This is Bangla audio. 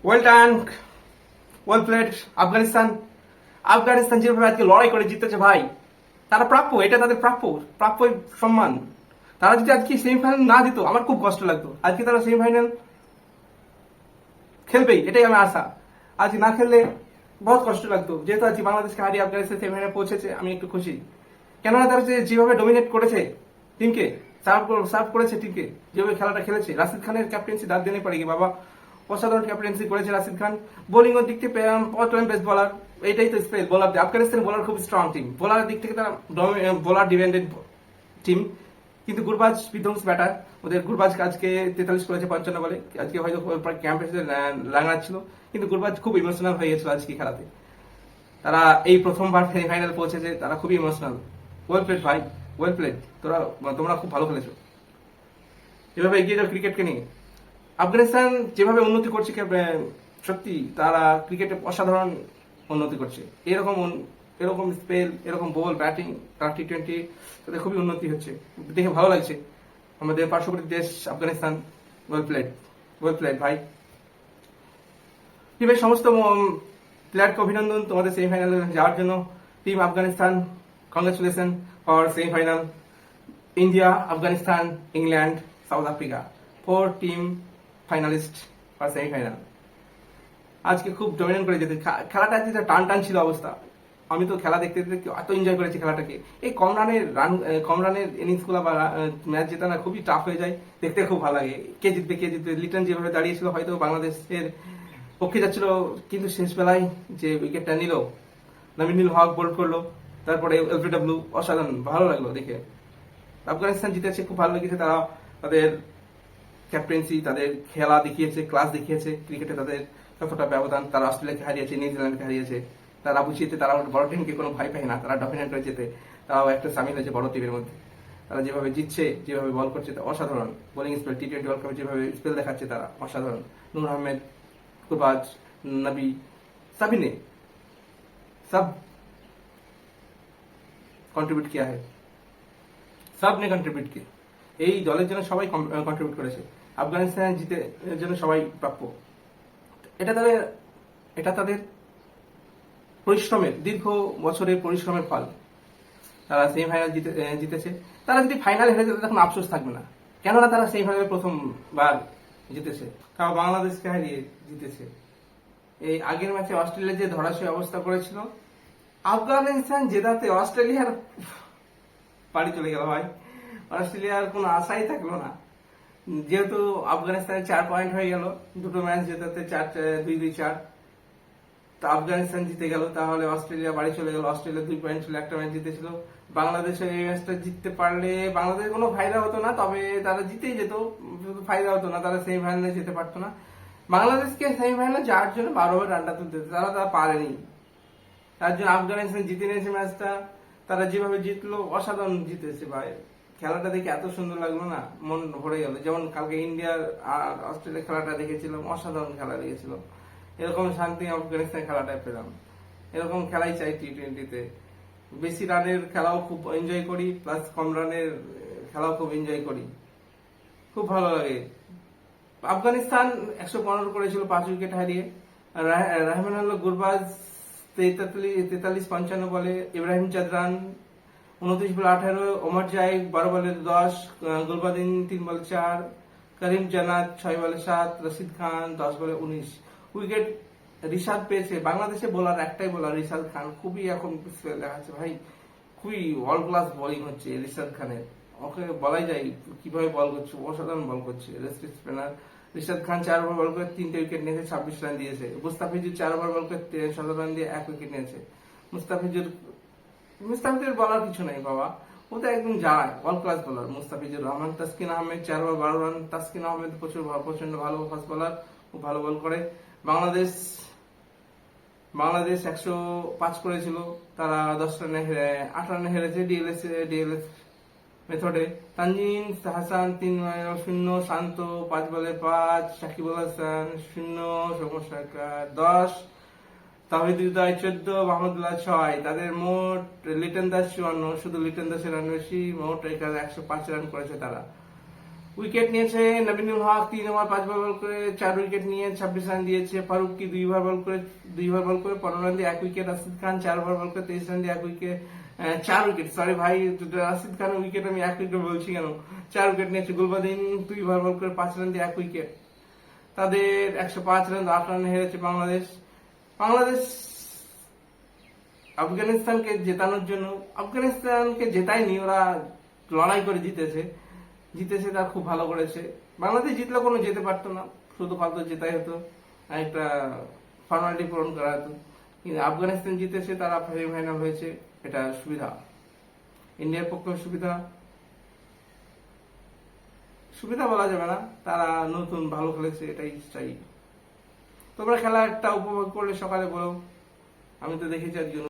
Well done, well played. Afghanistan Afghanistan যেভাবে আজকে লড়াই করে জিতেছে ভাই, তারা প্রাপ্য, এটা তাদের প্রাপ্য, প্রাপ্য সম্মান। তারা যদি আজকে সেমিফাইনাল না দিত আমার খুব কষ্ট লাগতো। আজকে তারা সেমিফাইনাল খেলবেই, এটাই আমার আশা। আজকে না খেললে বহুত কষ্ট লাগতো। যেহেতু আজকে বাংলাদেশকে হারিয়ে আফগানিস্তান সেমিফাইনালে পৌঁছেছে, আমি একটু খুশি। কেননা তারা যেভাবে ডোমিনেট করেছে টিমকে, সার্ভ করেছে টিমকে, যেভাবে খেলাটা খেলেছে, রাশিদ খানের ক্যাপ্টেন্সি দাঁত দেনে পারে কি বাবা, অসাধারণ ক্যাপ্টেন্সি করেছে রাশিদ খান। বোলিং এর দিক থেকে অল টাইম বেস্ট বোলার। এটাই তো স্পেল বোলার, আফগানিস্তানের বোলার খুব স্ট্রং টিম। বোলারের দিক থেকে তারা বোলার ডিপেন্ডেন্ট টিম, কিন্তু গুরবাজ বিধ্বংস ব্যাটার। ওদের গুরবাজ আজকে 43 করেছে 55 বলে। আজকে হয়তো ক্যাম্পে লাগাচ্ছিল, কিন্তু গুরবাজ খুব ইমোশনাল হয়ে গেছিল আজকে খেলাতে। তারা এই প্রথমবার সেমিফাইনাল পৌঁছেছে, তারা খুবই ইমোশনাল। ওয়েল প্লেড ভাই, ওয়েল প্লেড। তোমরা খুব ভালো খেলেছো। এভাবে এগিয়ে যাও ক্রিকেটকে নিয়ে। আফগানিস্তান যেভাবে উন্নতি করছে, সত্যি তারা ক্রিকেটে অসাধারণ উন্নতি করছে। এরকম স্পেল, এরকম বল, ব্যাটিং, তারা টি-20 তাদের খুবই উন্নতি হচ্ছে, দেখে ভালো লাগছে। আমাদের পার্শ্ববর্তী দেশ Afghanistan, well played, well played ভাই। টিমের সমস্ত প্লেয়ারকে অভিনন্দন তোমাদের সেমিফাইনালে যাওয়ার জন্য। Team Afghanistan, congratulation for semifinal. India, Afghanistan, England, south Africa, 4 team finalist for semifinal. আজকে খুব ডমিনেট করে যেতে খেলাটা আজকে টান টান ছিল অবস্থা। আমি তো খেলা দেখতে দেখতে এত এনজয় করেছি খেলাটাকে। এই কম রানের ইনিংস গুলা বা ম্যাচ জেতানো খুবই টাফ হয়ে যায়, দেখতে খুব ভালো লাগে। কে জিতবে কে জিতবে, লিটন যেভাবে দাঁড়িয়েছিল হয়তো বাংলাদেশের পক্ষে যাচ্ছিল, কিন্তু শেষ বেলায় যে উইকেটটা নিল, নামিনুল হক বোল্ড করলো, তারপরে এলবিডব্লিউ, অসাধারণ ভালো লাগলো দেখে। আফগানিস্তান জিতেছে, খুব ভালো লেগেছে। তারা তাদের ক্যাপ্টেন্সি, তাদের খেলা দেখিয়েছে, ক্লাস দেখিয়েছে ক্রিকেটে তাদের কতটা ব্যবধান। তারা অস্ট্রেলিয়াকে হারিয়েছে, নিউজিল্যান্ডকে হারিয়েছে। তারা বুঝিয়েছে তারা বড় টিমকে কোনো ভয় পায় না, তারা ডমিনেট হয়ে যেতে তারাও একটা সামিল হয়েছে বড় টিমের মধ্যে। তারা যেভাবে জিতছে, যেভাবে বল করছে, অসাধারণ বোলিং স্পেল। টি-20 ওয়ার্ল্ড কাপে যেভাবে স্পেল দেখাচ্ছে তারা, অসাধারণ। নূর আহমেদ, গুরবাজ, নবী, सभी ने सब কন্ট্রিবিউট কিয়া है, সব নে কন্ট্রিবিউট কিয়া। এই দলের জন্য সবাই কন্ট্রিবিউট করেছে। আফগানিস্তানের জিতে জন্য সবাই প্রাপ্য। এটা তাদের পরিশ্রমের, দীর্ঘ বছরের পরিশ্রমের ফল। তারা সেমিফাইনাল জিতেছে। তারা যদি ফাইনাল হেরে যেত তখন আফসোস থাকবে না, কেননা তারা সেমিফাইনালে প্রথমবার জিতেছে, তাও বাংলাদেশকে হারিয়ে জিতেছে। এই আগের ম্যাচে অস্ট্রেলিয়া যে ধরাশয় অবস্থা করেছিল, আফগানিস্তান জেতাতে অস্ট্রেলিয়ার বাড়ি চলে গেল ভাই। অস্ট্রেলিয়ার কোনো আশাই থাকলো না। যেহেতু আফগানিস্তানের 4 পয়েন্ট হয়ে গেল, দুটো ম্যাচ জেতাতে 2-2-4, তো আফগানিস্তান জিতে গেল, তাহলে অস্ট্রেলিয়া বাড়ি চলে গেল। অস্ট্রেলিয়া 2 পয়েন্ট ছিল, একটা ম্যাচ জিতেছিল। বাংলাদেশের এই ম্যাচটা জিততে পারলে বাংলাদেশ কোনো ফায়দা হতো না, তবে তারা জিতেই যেত, ফায়দা হতো না, তারা সেমিফাইনালে যেতে পারতো না। বাংলাদেশকে সেমিফাইনালে যাওয়ার জন্য 12 ওভার রানটা তুলতে, তারা পারেনি। তার জন্য আফগানিস্তান জিতে নিয়েছে ম্যাচটা। তারা যেভাবে জিতলো, অসাধারণ জিতেছে ভাই। খেলাটা দেখে এত সুন্দর লাগলো না, মন ভরে গেল। যেমন কালকে ইন্ডিয়ার আর অস্ট্রেলিয়া খেলাটা দেখেছিলাম, অসাধারণ খেলা লেগেছিল। এরকম শান্তি আফগানিস্তান খেলাটায় পেলাম। এরকম খেলাই চাই টি-20-তে। বেশি রানের খেলাও খুব এনজয় করি, প্লাস কম রানের খেলাও খুব এনজয় করি, খুব ভালো লাগে। আফগানিস্তান 115 করেছিল 5 উইকেট হারিয়ে। রাহমানুল্লাহ গুরবাজ 43-55 বলে, ইব্রাহিম চাদরান 29 বলে 18, ওমর জায়েদ 12 বলে 10, গুলবাদিন 3 বলে 4, করিম জান্নাত 6 বলে 7, রশিদ খান 10 বলে 19 উইকেট। রিশাদ পেয়েছে। বাংলাদেশে বোলার একটাই বোলার, রিশাদ খান, খুবই এখন স্পেল দেখাচ্ছে ভাই। খুবই ওয়ার্ল্ড ক্লাস বোলিং হচ্ছে রিশাদ খানের। ওকে বলাই যায় কিভাবে বল করছে, অসাধারণ বল করছে স্পিনার। রিশাদ খান 4 ওভার বল করে 3টে উইকেট নিয়েছে, 26 রান দিয়েছে। মুস্তাফিজুর 4 ওভার বল করে 17 রান দিয়ে 1 উইকেট নিয়েছে। মুস্তাফিজুর বলার কিছু নাই বাবা, ও তো একদম যায় world class bowler Mustafizur Rahman. Taskin Ahmed 4 over 12 run. Taskin Ahmed প্রচন্ড ভালো ফাস্ট বোলার, খুব ভালো বল করে। বাংলাদেশ 105 করেছিল, তারা 8 রানে হেরেছে ডিএলএস মেথডে। তানজিন হাসান 3-0, শান্ত 5 বলে 5, সাকিবুল হাসান 0, সৌম্য সরকার 10, তাহিদ হৃদয় 14, মাহমুদুল্লাহ 6। তাদের মোট লিটন দাস 54, শুধু লিটন দাসের রান বেশি। মোট 105 রান করেছে তারা। উইকেট নিয়েছে নবীনুল হক 3 ওভার 5 বল করে 4 উইকেট নিয়ে 26 রান দিয়েছে। ফারুক কি 2 ওভার বল করে 15 রান দিয়ে 1 উইকেট। রাশিদ খান 4 ওভার বল করে 23 রান দিয়ে 1 উইকেট 4 উইকেট, সরি ভাই, রাশিদ খানের উইকেট আমি 1 উইকেট বলছি কেন, 4 উইকেট নিয়েছে। গুলবাদিন 2 ওভার বল করে 5 রান দিয়ে 1 উইকেট। তাদের 105 রান 8 রানে হেরেছে বাংলাদেশ। বাংলাদেশ আফগানিস্তানকে জেতানোর জন্য, আফগানিস্তানকে জেতায়নি, ওরা লড়াই করে জিতেছে তার খুব ভালো করেছে। বাংলাদেশ জিতলে কোনো যেতে পারতো না, শুধু ফালতু জেতাই হতো, একটা ফর্মালিটি পূরণ করা হতো। কিন্তু আফগানিস্তান জিতেছে, তারা সেমিফাইনাল হয়েছে, এটা সুবিধা, ইন্ডিয়ার পক্ষে সুবিধা বলা যাবে না, তারা নতুন ভালো খেলেছে, এটাই চাই। তোমরা খেলা একটা উপভোগ করলে সকালে বলো, আমি তো দেখেছি একজন